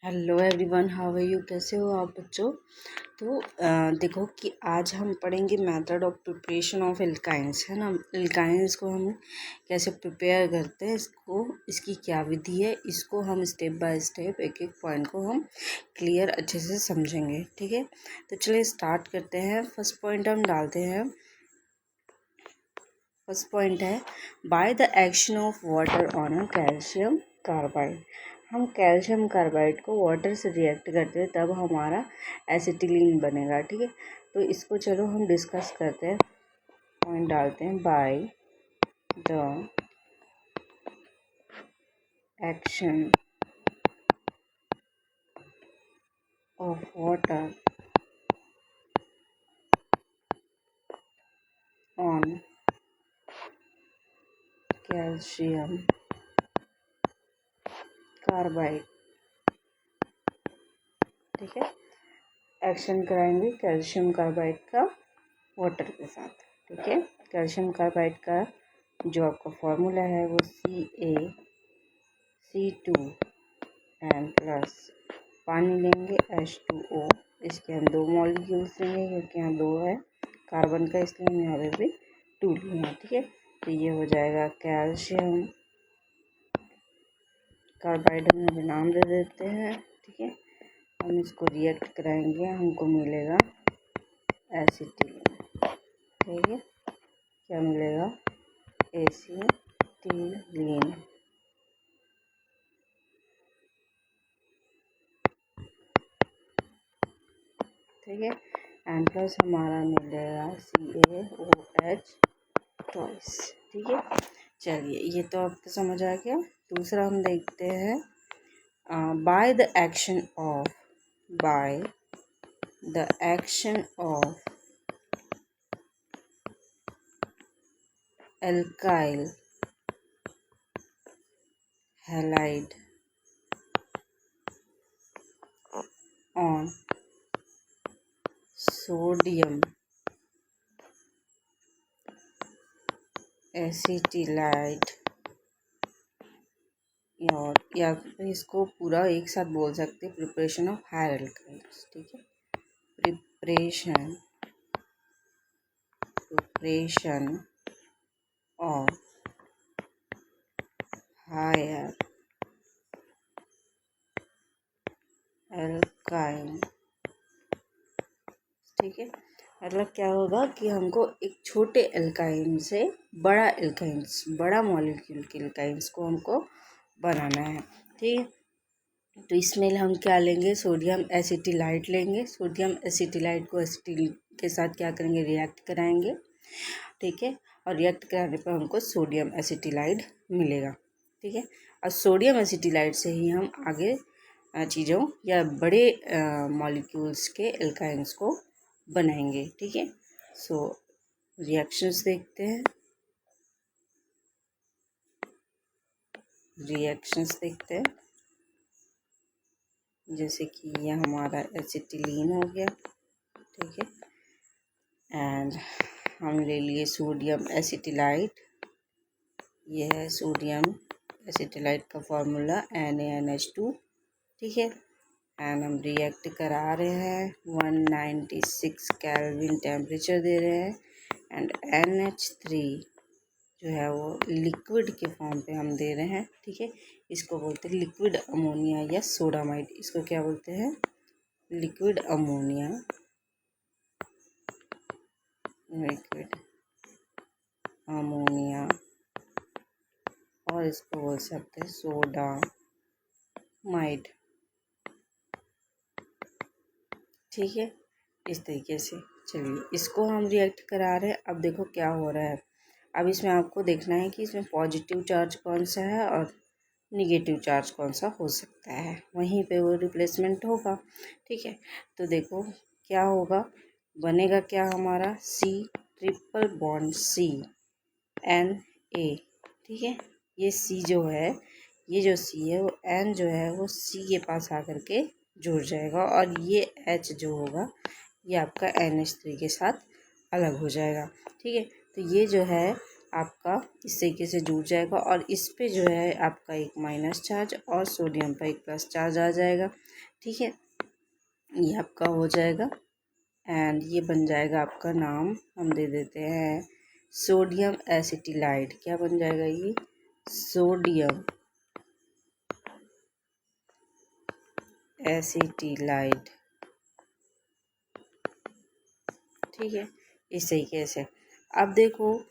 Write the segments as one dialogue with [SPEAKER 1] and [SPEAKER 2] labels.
[SPEAKER 1] Hello everyone, how are you? कैसे हो आप बच्चों? तो देखो कि आज हम पढ़ेंगे method of preparation of alkynes, है ना। एल्काइंस को हम कैसे प्रिपेयर करते हैं, इसकी क्या विधि है, इसको हम स्टेप बाय स्टेप एक एक पॉइंट को हम क्लियर अच्छे से समझेंगे। ठीक है, तो चलिए स्टार्ट करते हैं। फर्स्ट पॉइंट हम डालते हैं। फर्स्ट पॉइंट है by the action of water on a calcium carbide. हम कैल्शियम कार्बाइड को वाटर से रिएक्ट करते हैं तब हमारा एसिटिलीन बनेगा। ठीक है, तो इसको चलो हम डिस्कस करते हैं। पॉइंट डालते हैं by the action of water on calcium carbide. ठीक है, एक्शन कराएंगे कैल्शियम कार्बाइड का वाटर के साथ। ठीक है, कैल्शियम कार्बाइड का जो आपका फॉर्मूला है वो CaC2 प्लस पानी लेंगे H2O। इसके हम 2 मॉलिक्यूल्स लेंगे क्योंकि यहाँ 2 है कार्बन का, इसलिए हम यहाँ पे भी 2 लिए हैं। ठीक है, तो ये हो जाएगा कैल्शियम कार्बाइड, हम यहाँ नाम दे देते हैं। ठीक है, हम इसको रिएक्ट कराएंगे, हमको मिलेगा एसिटिलीन। ठीक है, क्या मिलेगा? एसिटिलीन। ठीक है, एंड प्लस हमारा मिलेगा CaOH ट्वाइस। ठीक है, चलिए ये तो आपको समझ आ गया। दूसरा हम देखते हैं by the action of alkyl halide on sodium acetylide, और या फिर इसको पूरा एक साथ बोल सकते हैं, प्रिपरेशन ऑफ हायर एल्काइल्स। ठीक है, प्रिपरेशन ऑफ हायर एल्काइन। ठीक है, मतलब क्या होगा कि हमको एक छोटे एल्काइन से बड़ा मॉलिक्यूल के एल्काइंस को हमको बनाना है। ठीक है, तो इसमें हम क्या लेंगे? सोडियम एसिटिलाइट लेंगे। सोडियम एसिटिलाइट को एसिटिल के साथ क्या करेंगे? रिएक्ट कराएंगे। ठीक है, और रिएक्ट कराने पर हमको सोडियम एसिटिलाइड मिलेगा। ठीक है, और सोडियम एसिटिलाइड से ही हम आगे चीज़ों या बड़े मॉलिक्यूल्स के एल्काइंस को बनाएंगे। ठीक है, सो रिएक्शंस देखते हैं। जैसे कि यह हमारा एसिटिलीन हो गया। ठीक है, एंड हम ले लिए सोडियम एसिटिलाइट। ये है सोडियम एसिटिलाइट का फॉर्मूला NaNH2। ठीक है, एंड हम रिएक्ट करा रहे हैं, 196 केल्विन टेम्परेचर दे रहे हैं, एंड NH3 जो है वो लिक्विड के फॉर्म पे हम दे रहे हैं। ठीक है, इसको बोलते हैं लिक्विड अमोनिया या सोडामाइड। इसको क्या बोलते हैं? लिक्विड अमोनिया, और इसको बोल सकते हैं सोडामाइड। ठीक है, इस तरीके से। चलिए इसको हम रिएक्ट करा रहे हैं। अब देखो क्या हो रहा है। अब इसमें आपको देखना है कि इसमें पॉजिटिव चार्ज कौन सा है और निगेटिव चार्ज कौन सा हो सकता है, वहीं पे वो रिप्लेसमेंट होगा। ठीक है, तो देखो क्या होगा, बनेगा क्या हमारा C ट्रिपल बॉन्ड CNA। ठीक है, ये C जो है, वो N जो है वो C के पास आकर के जुड़ जाएगा, और ये H जो होगा ये आपका NH3 के साथ अलग हो जाएगा। ठीक है, तो ये जो है आपका इस तरीके से जुड़ जाएगा और इस पे जो है आपका एक माइनस चार्ज और सोडियम पर एक प्लस चार्ज आ जाएगा। ठीक है, ये आपका हो जाएगा एंड ये बन जाएगा आपका नाम हम दे देते हैं सोडियम एसिटिलाइड। क्या बन जाएगा ये? Sodium acetylide. ठीक है, इस तरीके से। अब देखो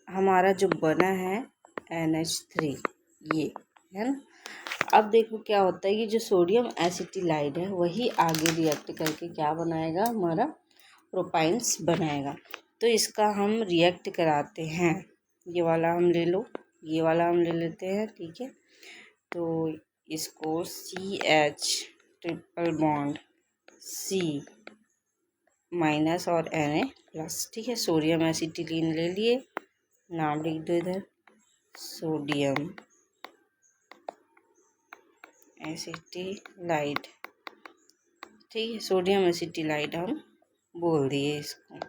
[SPEAKER 1] हमारा जो बना है NH3 ये है ना। अब देखो क्या होता है, ये जो सोडियम एसिटिलाइड है वही आगे रिएक्ट करके क्या बनाएगा, हमारा प्रोपाइंस बनाएगा। तो इसका हम रिएक्ट कराते हैं। ये वाला हम ले लो, ये वाला हम ले लेते हैं। ठीक है, तो इसको CH triple bond C minus और Na प्लस। ठीक है, सोडियम एसिटिलीन ले लिए, नाम लिख दो इधर सोडियम एसिटिलाइड। ठीक है, सोडियम एसिटिलाइड हम बोल दिए इसको।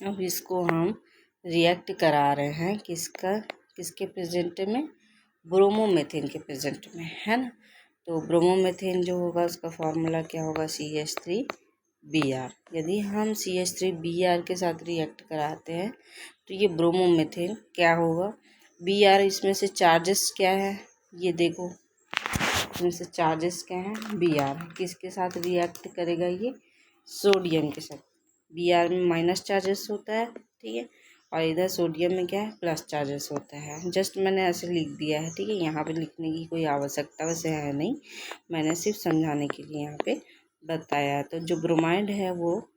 [SPEAKER 1] अब इसको हम रिएक्ट करा रहे हैं किसके प्रेजेंट में? ब्रोमोमेथेन के प्रेजेंट में, है ना। तो ब्रोमोमेथेन जो होगा उसका फॉर्मूला क्या होगा? CH3Br। यदि हम CH3Br के साथ रिएक्ट कराते हैं तो ये ब्रोमोमेथेन क्या होगा? Br इसमें से चार्जेस क्या है ये देखो, इसमें से चार्जेस क्या हैं? Br किसके साथ रिएक्ट करेगा? ये सोडियम के साथ। Br में माइनस चार्जेस होता है, ठीक है, और इधर सोडियम में क्या है? प्लस चार्जेस होता है। जस्ट मैंने ऐसे लिख दिया है, ठीक है, यहाँ पे लिखने की कोई आवश्यकता वैसे है नहीं, मैंने सिर्फ समझाने के लिए यहाँ पे बताया। तो जो ब्रोमाइड है वो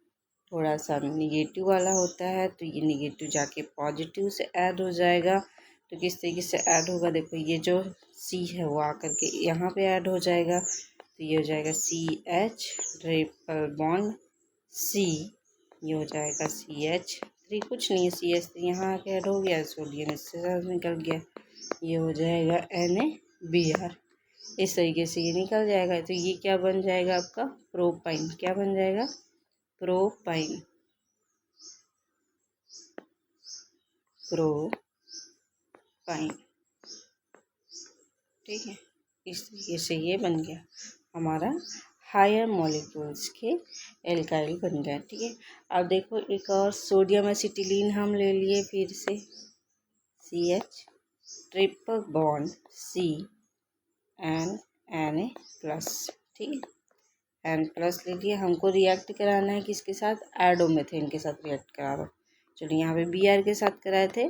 [SPEAKER 1] थोड़ा सा निगेटिव वाला होता है, तो ये निगेटिव जाके पॉजिटिव से ऐड हो जाएगा। तो किस तरीके से ऐड होगा? देखो ये जो C है वो आकर के यहाँ पे ऐड हो जाएगा, तो ये हो जाएगा CH ट्रिपल बॉन्ड C। ये हो जाएगा CH3, कुछ नहीं है CH3 यहाँ आके ऐड हो गया, सोडियम इससे साथ निकल गया, ये हो जाएगा NaBr। इस तरीके से ये निकल जाएगा। तो ये क्या बन जाएगा आपका? प्रोपाइन। क्या बन जाएगा? प्रोपाइन। प्रोपाइन। ठीक है, इस तरीके से ये बन गया हमारा हायर मॉलिक्यूल्स के एल्काइल बन गया। ठीक है, अब देखो एक और सोडियम एसिटिलीन हम ले लिए फिर से, CH triple bond C and Na plus. ठीक है, एन प्लस ले लिए। हमको रिएक्ट कराना है किसके साथ? एडोमेथेन के साथ रिएक्ट करा दो। चलिए यहाँ पे Br के साथ कराए थे,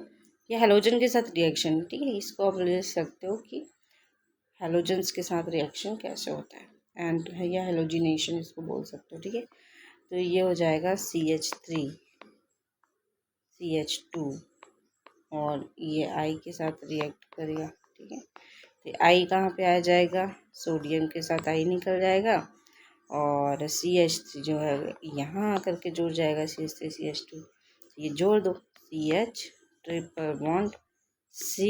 [SPEAKER 1] ये हेलोजन के साथ रिएक्शन। ठीक है, इसको आप ले सकते हो कि हेलोजेंस के साथ रिएक्शन कैसे होता है, एंड या हेलोजिनेशन इसको बोल सकते हो। ठीक है, तो ये हो जाएगा CH3 CH2 और ये I के साथ रिएक्ट करेगा। ठीक है, तो I कहाँ पे आ जाएगा? सोडियम के साथ I निकल जाएगा और CH3 जो है यहाँ आकर के जुड़ जाएगा CH3 CH2, ये जोड़ दो CH triple bond C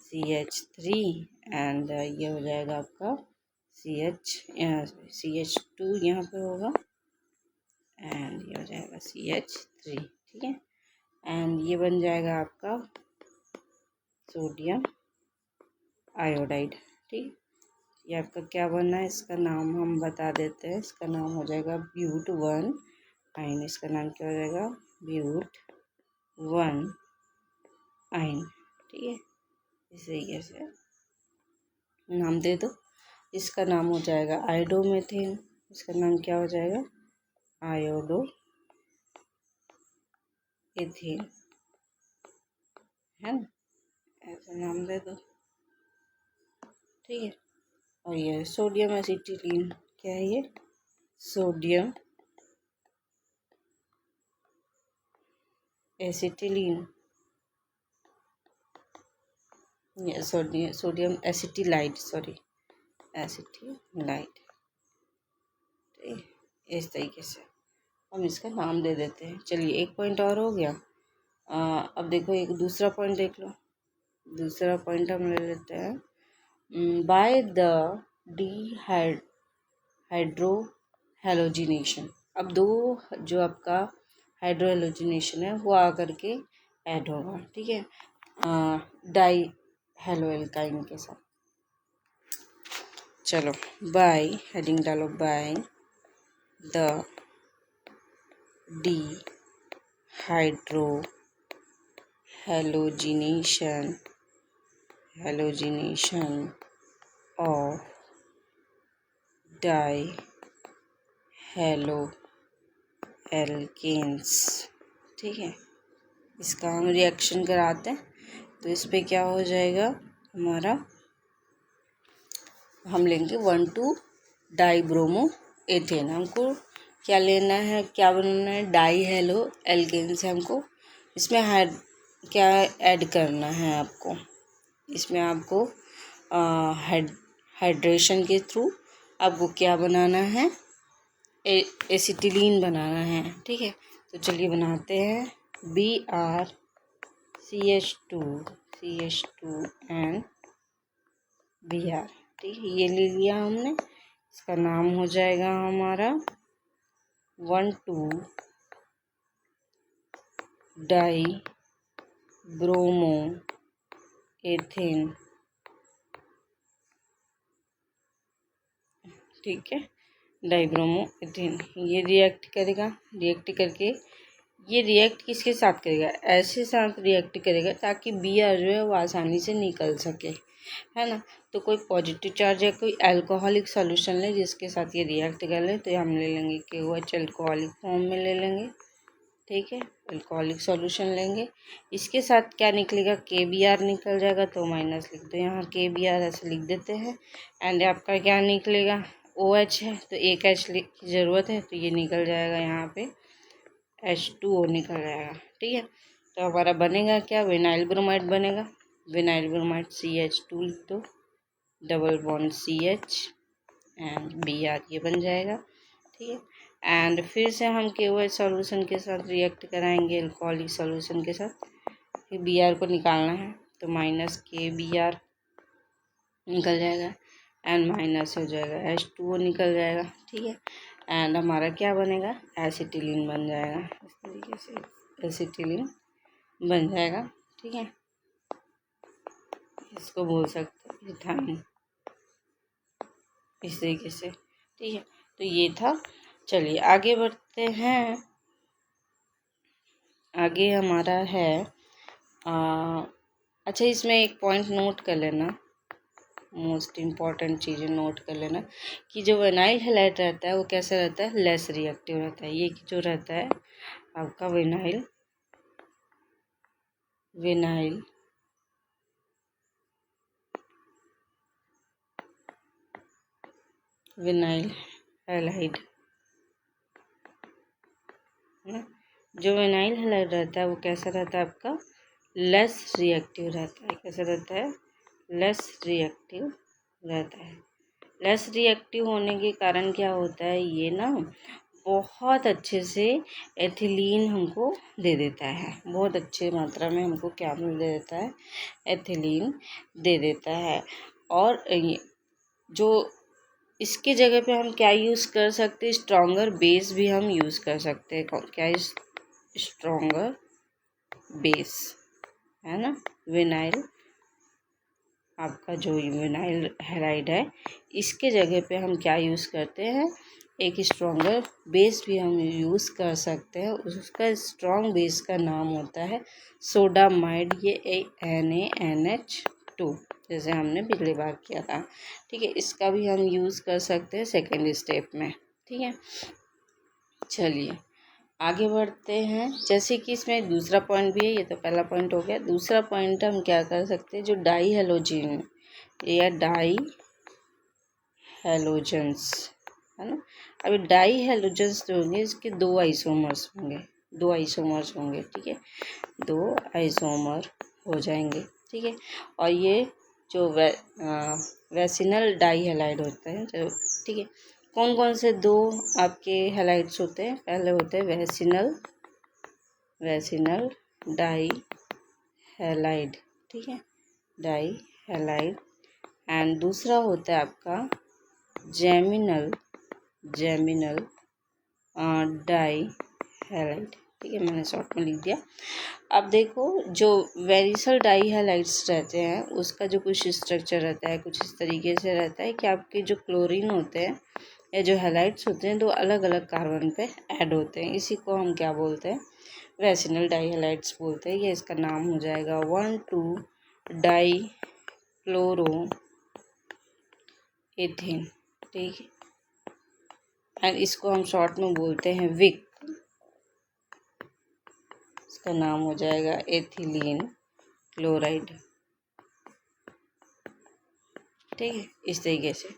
[SPEAKER 1] CH3 and ये हो जाएगा आपका CH2 यहाँ पे होगा एंड ये हो जाएगा CH3। ठीक है, एंड ये बन जाएगा आपका सोडियम आयोडाइड। ठीक, ये आपका क्या बनना है? इसका नाम हम बता देते हैं, इसका नाम हो जाएगा ब्यूट 1 आइन। इसका नाम क्या हो जाएगा? ब्यूट 1 आइन। ठीक है, इस तरीके से नाम दे दो। इसका नाम हो जाएगा आयोडोमेथेन। इसका नाम क्या हो जाएगा? आयोडो एथेन, है ना, ऐसे नाम दे दो। ठीक है, और ये सोडियम एसिटिलीन क्या है? ये सोडियम एसिटिलीन, ये सोडियम एसिटिलाइड, सॉरी एसिटिलाइड। इस तरीके से हम इसका नाम दे देते हैं। चलिए एक पॉइंट और हो गया। अब देखो एक दूसरा पॉइंट देख लो। दूसरा पॉइंट हम ले लेते हैं बाय द हाइड्रो हेलोजिनेशन। अब दो जो आपका हाइड्रो हेलोजिनेशन है वो आकर के ऐड होगा, ठीक है, डाई हेलो एल्काइन के साथ। चलो बाय, हेडिंग डालो by the dehydrohalogenation of dihaloalkanes, ठीक है। इसका हम रिएक्शन कराते हैं तो इस पे क्या हो जाएगा हमारा, हम लेंगे 1,2 डाईब्रोमो एथेन। हमको क्या लेना है, क्या बनाना है, डाई हेलो एल्केन से हमको इसमें क्या ऐड करना है आपको, इसमें आपको हाइड्रेशन के थ्रू आपको क्या बनाना है, एसिटिलीन बनाना है, ठीक है। तो चलिए बनाते हैं, BrCH2 एंड Br, ठीक है, ये ले लिया हमने। इसका नाम हो जाएगा हमारा 1,2 डाई ब्रोमो एथेन, ठीक है, डाईब्रोमो एथेन। ये रिएक्ट करेगा, रिएक्ट करके ये रिएक्ट किसके साथ करेगा, ऐसे साथ रिएक्ट करेगा ताकि Br जो है वो आसानी से निकल सके, है ना। तो कोई पॉजिटिव चार्ज या कोई अल्कोहलिक सॉल्यूशन ले जिसके साथ ये रिएक्ट कर ले, तो हम ले लेंगे KOH अल्कोहलिक फॉर्म में ले लेंगे, ठीक है, अल्कोहलिक सॉल्यूशन लेंगे। इसके साथ क्या निकलेगा, KBr निकल जाएगा, तो माइनस लिख दो यहाँ, KBr ऐसे लिख देते हैं। एंड आपका क्या निकलेगा, OH है तो एक H की ज़रूरत है, तो ये निकल जाएगा यहाँ पे H2O निकल जाएगा, ठीक है। तो हमारा बनेगा क्या, विनाइल ब्रोमाइड बनेगा, विनाइल ब्रोमाइड CH2 लिख दो, double bond CH and Br, ये बन जाएगा, ठीक है। एंड फिर से हम KOH सॉल्यूशन के साथ रिएक्ट कराएंगे अल्कोहलिक सॉल्यूशन के साथ, फिर Br को निकालना है, तो माइनस KBr निकल जाएगा एंड माइनस हो जाएगा H2O निकल जाएगा, ठीक है। एंड हमारा क्या बनेगा, एसिटिलीन बन जाएगा, इस तरीके से एसिटिलीन बन जाएगा, ठीक है। इसको बोल सकते हैं इथाइन, इस तरीके से, ठीक है। तो ये था, चलिए आगे बढ़ते हैं। आगे हमारा है अच्छा, इसमें एक पॉइंट नोट कर लेना, मोस्ट इम्पॉर्टेंट चीज़ें नोट कर लेना कि जो विनाइल हैलाइड रहता है वो कैसा रहता है, लेस रिएक्टिव रहता है। ये जो रहता है आपका विनाइल हैलाइड, जो विनाइल हैलाइड रहता है वो कैसा रहता है आपका, लेस रिएक्टिव रहता है। कैसा रहता है, लेस रिएक्टिव रहता है। लेस रिएक्टिव होने के कारण क्या होता है, ये ना बहुत अच्छे से एथिलीन हमको दे देता है, बहुत अच्छे मात्रा में हमको क्या दे देता है, एथिलीन दे देता है। और जो इसके जगह पे हम क्या यूज़ कर सकते हैं, स्ट्रॉन्गर बेस भी हम यूज़ कर सकते हैं। क्या, स्ट्रॉन्गर बेस, है ना, विनाइल, आपका जो विनाइल हैलाइड है इसके जगह पे हम क्या यूज़ करते हैं, एक स्ट्रॉन्गर बेस भी हम यूज़ कर सकते हैं। उसका स्ट्रॉन्ग बेस का नाम होता है सोडामाइड, ये NaNH2, जैसे हमने पिछली बार किया था, ठीक है। इसका भी हम यूज़ कर सकते हैं सेकेंड स्टेप में, ठीक है। चलिए आगे बढ़ते हैं। जैसे कि इसमें दूसरा पॉइंट भी है, ये तो पहला पॉइंट हो गया। दूसरा पॉइंट हम क्या कर सकते हैं, जो डाई हेलोजिन या डाई हेलोजेंस, है ना। अभी डाई हेलोजेंस जो होंगे इसके दो आइसोमर्स होंगे, ठीक है, दो आइसोमर हो जाएंगे, ठीक है। और ये जो वैसिनल डाई हेलाइड होते हैं, ठीक है। कौन कौन से दो आपके हेलाइड्स होते हैं, पहले होते हैं वैसिनल डाई हेलाइड, ठीक है, डाई हेलाइड। एंड दूसरा होता है आपका जेमिनल डाई हेलाइड, ठीक है, मैंने शॉर्ट में लिख दिया। अब देखो जो वेरिसल डाई हैलाइड्स रहते हैं उसका जो कुछ स्ट्रक्चर रहता है कुछ इस तरीके से रहता है कि आपके जो क्लोरीन होते हैं या जो हैलाइड्स होते हैं दो अलग अलग कार्बन पे ऐड होते हैं, इसी को हम क्या बोलते हैं, वेसिनल डाई हैलाइड्स बोलते हैं। ये इसका नाम हो जाएगा 1,2 डाई क्लोरो एथेन, ठीक है, एंड इसको हम शॉर्ट में बोलते हैं विक। इसका नाम हो जाएगा एथिलीन क्लोराइड, ठीक है, इस तरीके से।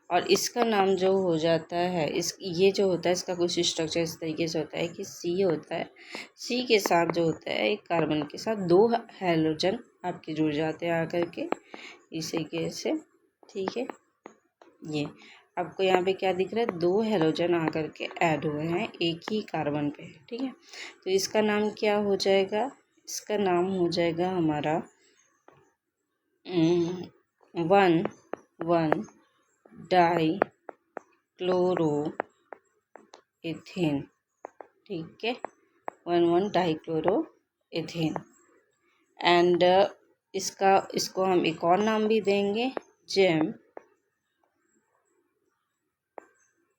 [SPEAKER 1] और इसका नाम जो हो जाता है ये जो होता है इसका कुछ स्ट्रक्चर इस तरीके से होता है कि सी होता है, सी के साथ जो होता है एक कार्बन के साथ दो हैलोजन आपके जुड़ जाते हैं आकर के इस तरीके से, ठीक है। ये आपको यहाँ पे क्या दिख रहा है, दो हैलोजन आकर के ऐड हुए हैं एक ही कार्बन पे, ठीक है। तो इसका नाम क्या हो जाएगा, इसका नाम हो जाएगा हमारा 1,1 डाई क्लोरो एथेन, ठीक है, 1,1 डाई क्लोरो एथेन। एंड इसको हम एक और नाम भी देंगे, जेम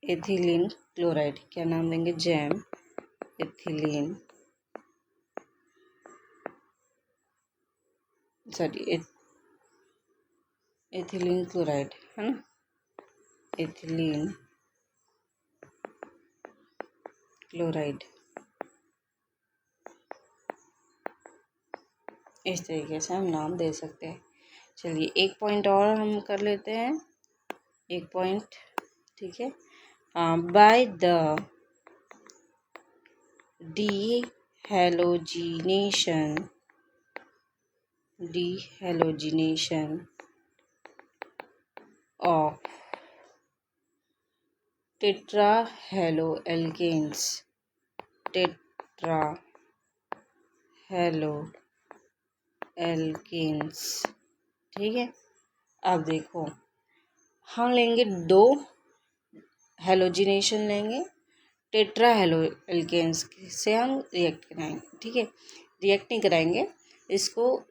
[SPEAKER 1] एथिलीन क्लोराइड। क्या नाम देंगे, जेम एथिलीन एथिलीन क्लोराइड, है ना, एथिलीन क्लोराइड। इस तरीके से हम नाम दे सकते हैं। चलिए एक पॉइंट और हम कर लेते हैं, एक पॉइंट, ठीक है। By the dehalogenation of tetrahaloalkanes, ठीक है। अब देखो हम लेंगे दो हेलोजिनेशन लेंगे, टेट्रा हेलोएल्केन्स से हम रिएक्ट कराएंगे, ठीक है, रिएक्ट नहीं कराएंगे, इसको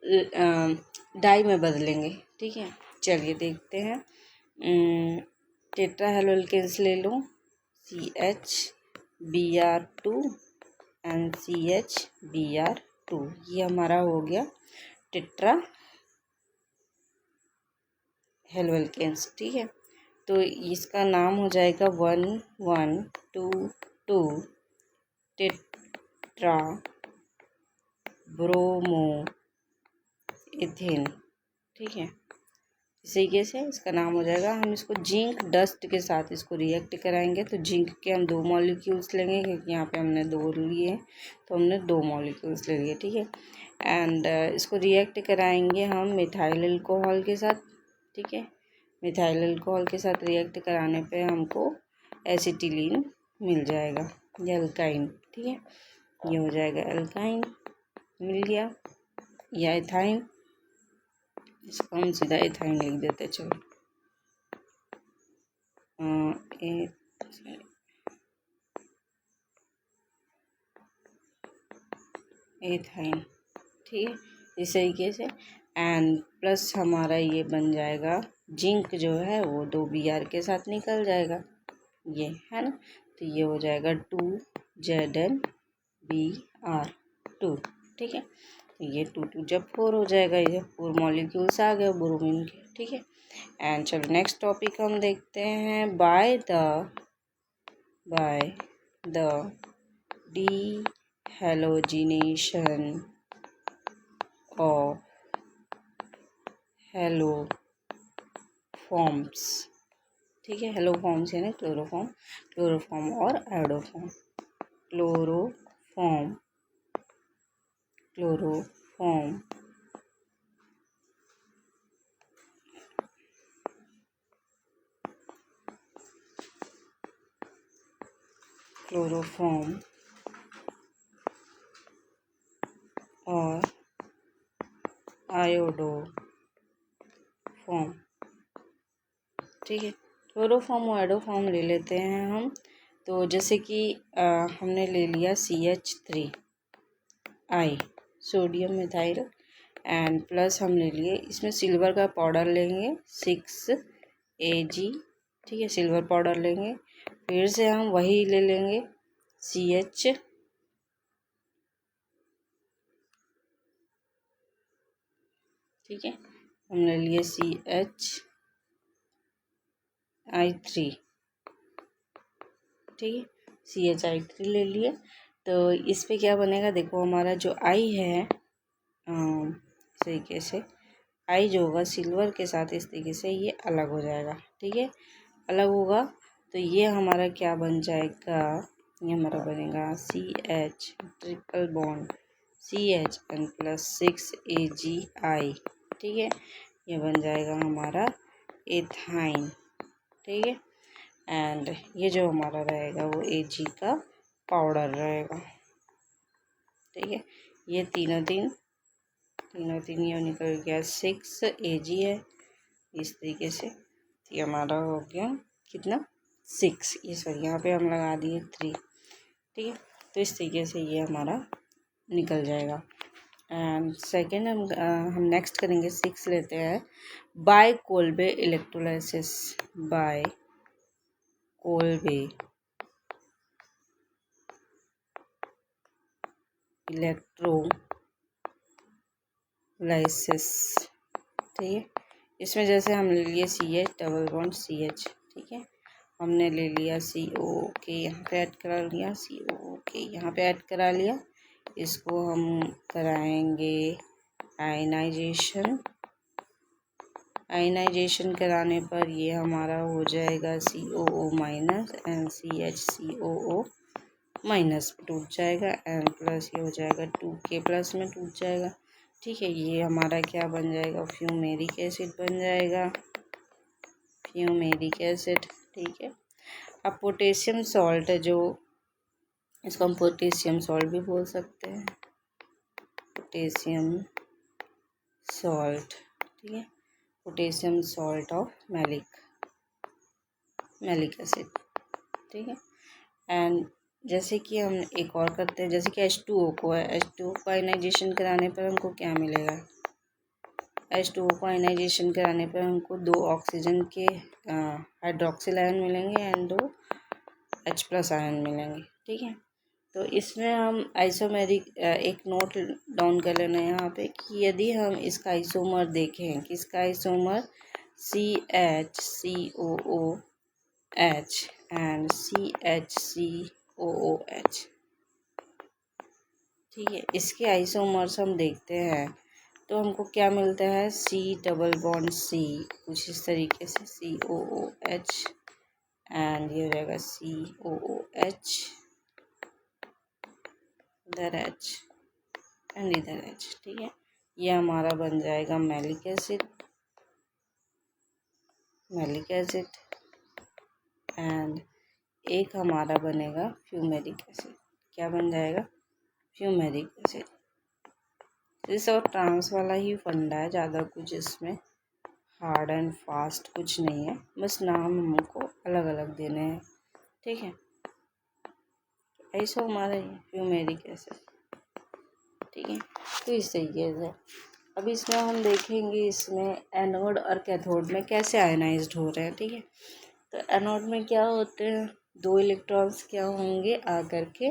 [SPEAKER 1] डाई में बदलेंगे, ठीक है। चलिए देखते हैं, टेट्रा हेलोएल्केन्स ले लो, CH Br2 and CH Br2, ये हमारा हो गया टेट्रा हेलोएल्केन्स, ठीक है। तो इसका नाम हो जाएगा 1,1,2,2 टेट्रा ब्रोमो एथेन, ठीक है, इस तरीके से इसका नाम हो जाएगा। हम इसको जिंक डस्ट के साथ इसको रिएक्ट कराएंगे, तो जिंक के हम 2 मॉलिक्यूल्स लेंगे क्योंकि यहाँ पे हमने 2 लिए तो हमने 2 मॉलिक्यूल्स ले लिए, ठीक है। एंड इसको रिएक्ट कराएंगे हम मिथाइल अल्कोहल के साथ, ठीक है, मिथाइल अल्कोहल के साथ रिएक्ट कराने पे हमको एसिटिलीन मिल जाएगा, ये अल्काइन, ठीक है, ये हो जाएगा अल्काइन, मिल गया, या एथाइन, इसको हम सीधा एथाइन लिख देते, चलो एथाइन, ठीक है, इस तरीके से। एंड प्लस हमारा ये बन जाएगा, जिंक जो है वो 2 Br के साथ निकल जाएगा, ये है ना, तो ये हो जाएगा 2ZnBr2, ठीक है, तो ये 2 जब 4 हो जाएगा, ये 4 मॉलिक्यूल्स आ गए ब्रोमीन के, ठीक है। एंड चलो नेक्स्ट टॉपिक हम देखते हैं, बाय द dehalogenation of हेलोफॉर्म्स, ठीक है, हेलोफॉर्म्स यानी क्लोरोफॉर्म और आयोडोफॉर्म, क्लोरोफॉर्म और आयोडोफॉर्म, ठीक है, क्लोरोफॉर्म और आयोडोफॉर्म ले लेते हैं हम। तो जैसे कि हमने ले लिया CH3 I sodium methyl and plus हम ले लिए इसमें सिल्वर का पाउडर लेंगे 6 Ag, ठीक है, सिल्वर पाउडर लेंगे। फिर से हम वही ले लेंगे CH, ठीक है, हम ले लिए CHI3, ठीक है, CHI3 ले लिए। तो इस पे क्या बनेगा, देखो हमारा जो आई है इस तरीके से आई जो होगा सिल्वर के साथ इस तरीके से ये अलग हो जाएगा, ठीक है, अलग होगा। तो ये हमारा क्या बन जाएगा, ये हमारा बनेगा CH triple bond CH n plus 6 AgI, ठीक है, ये बन जाएगा हमारा एथाइन, ठीक है। एंड ये जो हमारा रहेगा वो Ag का पाउडर रहेगा, ठीक है। ये तीनों तीन ये निकल गया 6 Ag है इस तरीके से। ये हमारा हो गया कितना 6, ये सॉरी यहाँ पे हम लगा दिए 3, ठीक है। तो इस तरीके से ये हमारा निकल जाएगा। एंड सेकेंड हम नेक्स्ट करेंगे 6 लेते हैं by Kolbe electrolysis, by Kolbe electrolysis, ठीक है। इसमें जैसे हम ले लिए CH डबल बॉन्ड CH, ठीक है, हमने ले लिया CO के यहाँ पे ऐड करा लिया, CO के यहाँ पे ऐड करा लिया। इसको हम कराएंगे आयनाइजेशन कराने पर ये हमारा हो जाएगा COO minus and CHCOO minus टूट जाएगा एंड प्लस ये हो जाएगा 2K प्लस में टूट जाएगा, ठीक है। ये हमारा क्या बन जाएगा, फ्यूमेरिक एसिड बन जाएगा, फ्यूमेरिक एसिड, ठीक है। अब पोटेशियम सॉल्ट जो इसको हम पोटेशियम सॉल्ट भी बोल सकते हैं, पोटेशियम सॉल्ट, ठीक है, potassium salt of malic acid, ठीक है। एंड जैसे कि हम एक और करते हैं, जैसे कि H2O को है, H2O को आयनाइजेशन कराने पर हमको क्या मिलेगा, H2O को आयनाइजेशन कराने पर हमको 2 ऑक्सीजन के हाइड्रोक्सिल आयन मिलेंगे एंड 2 H+ आयन मिलेंगे, ठीक है। तो इसमें हम आइसोमेरिक एक नोट डाउन कर लेना है यहाँ पे कि यदि हम इसका आइसोमर देखें कि इसका आइसोमर CHCOOH एंड CHCOOH, ठीक है, इसके आइसोमर्स हम देखते हैं तो हमको क्या मिलता है, C डबल बॉन्ड C कुछ इस तरीके से COOH एंड ये हो जाएगा COOH, इधर H एंड इधर H, ठीक है। ये हमारा बन जाएगा मैलिक एसिड एंड एक हमारा बनेगा फ्यूमेरिक एसिड, क्या बन जाएगा, फ्यूमेरिक एसिड। इस और ट्रांस वाला ही फंडा है, ज़्यादा कुछ इसमें हार्ड एंड फास्ट कुछ नहीं है, बस नाम हमको अलग अलग देने हैं, ठीक है। ऐसा हमारा फ्यूमेरिक एसिड, ठीक है। तो इस तरीके से अब इसमें हम देखेंगे इसमें एनोड और कैथोड में कैसे आयनाइज्ड हो रहे हैं, ठीक है। तो एनोड में क्या होते हैं, 2 इलेक्ट्रॉन्स क्या होंगे आकर के,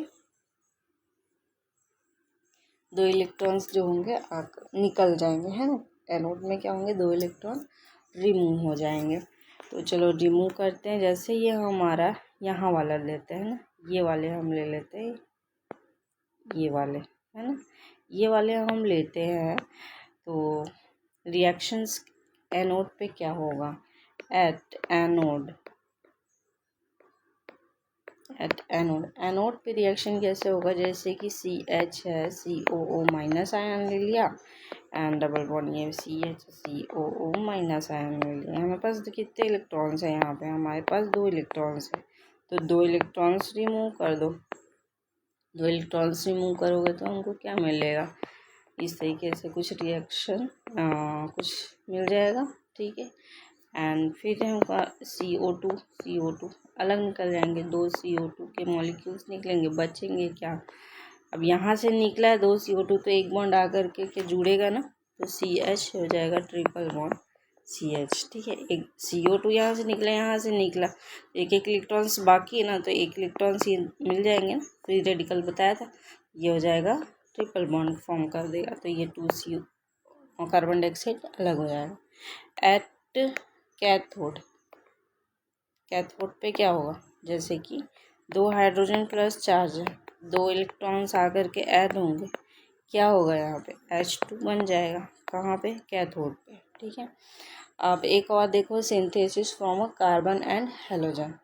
[SPEAKER 1] 2 इलेक्ट्रॉन्स जो होंगे निकल जाएंगे, है ना। एनोड में क्या होंगे, 2 इलेक्ट्रॉन रिमूव हो जाएंगे। तो चलो रिमूव करते हैं। जैसे ये हमारा यहाँ वाला लेते हैं ना, ये वाले हम ले लेते हैं, ये वाले, है ना, ये वाले हम लेते हैं। तो रिएक्शंस एनोड पे क्या होगा, एट एनोड पे रिएक्शन कैसे होगा, जैसे कि CH है, COO माइनस आयन ले लिया एंड डबल बॉन्ड ये CH COO माइनस आयन ले लिया। हमारे पास कितने इलेक्ट्रॉन्स हैं, यहाँ पे हमारे पास 2 इलेक्ट्रॉन्स हैं, तो 2 इलेक्ट्रॉन्स रिमूव कर दो, 2 इलेक्ट्रॉन्स रिमूव करोगे तो हमको क्या मिलेगा, इस तरीके से कुछ रिएक्शन कुछ मिल जाएगा, ठीक है। एंड फिर हमका CO2 अलग निकल जाएंगे, 2 CO2 के मॉलिक्यूल्स निकलेंगे, बचेंगे क्या। अब यहाँ से निकला है 2 CO2 तो एक बॉन्ड आकर के जुड़ेगा ना, तो CH हो जाएगा ट्रिपल बॉन्ड CH। ठीक है, एक CO2 यहाँ से निकला, एक इलेक्ट्रॉन्स बाकी है ना, तो एक इलेक्ट्रॉन्स ये मिल जाएंगे ना, फ्री रेडिकल बताया था, ये हो जाएगा ट्रिपल बॉन्ड फॉर्म कर देगा, तो ये 2 CO और कार्बन डाइऑक्साइड अलग हो जाएगा। एट कैथोड पे क्या होगा, जैसे कि 2 हाइड्रोजन प्लस चार्ज है, 2 इलेक्ट्रॉन्स आकर के ऐड होंगे, क्या होगा यहाँ पे H2 बन जाएगा, कहाँ पे, कैथोड पे। ठीक है, अब एक और देखो, synthesis from a carbon and halogen.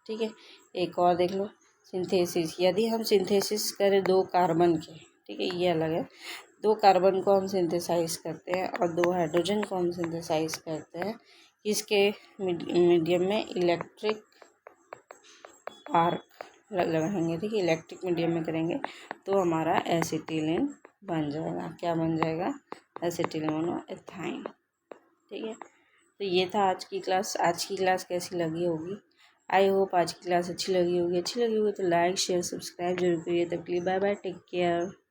[SPEAKER 1] ठीक है, एक और देख लो, सिंथेसिस, यदि हम सिंथेसिस करें 2 कार्बन के, ठीक है, ये अलग है, 2 कार्बन को हम सिंथेसाइज करते हैं और 2 हाइड्रोजन को हम सिंथेसाइज करते हैं, किसके मीडियम में, इलेक्ट्रिक आर्क लगाएंगे। ठीक है, इलेक्ट्रिक मीडियम में करेंगे तो हमारा एसिटिलीन बन जाएगा, क्या बन जाएगा, एसिटिलीन मोनोएथाइन। ठीक है, तो ये था आज की क्लास। आज की क्लास कैसी लगी होगी, आई होप आज की क्लास अच्छी लगी होगी तो लाइक शेयर सब्सक्राइब जरूर करिए। तब के लिए बाय बाय, टेक केयर।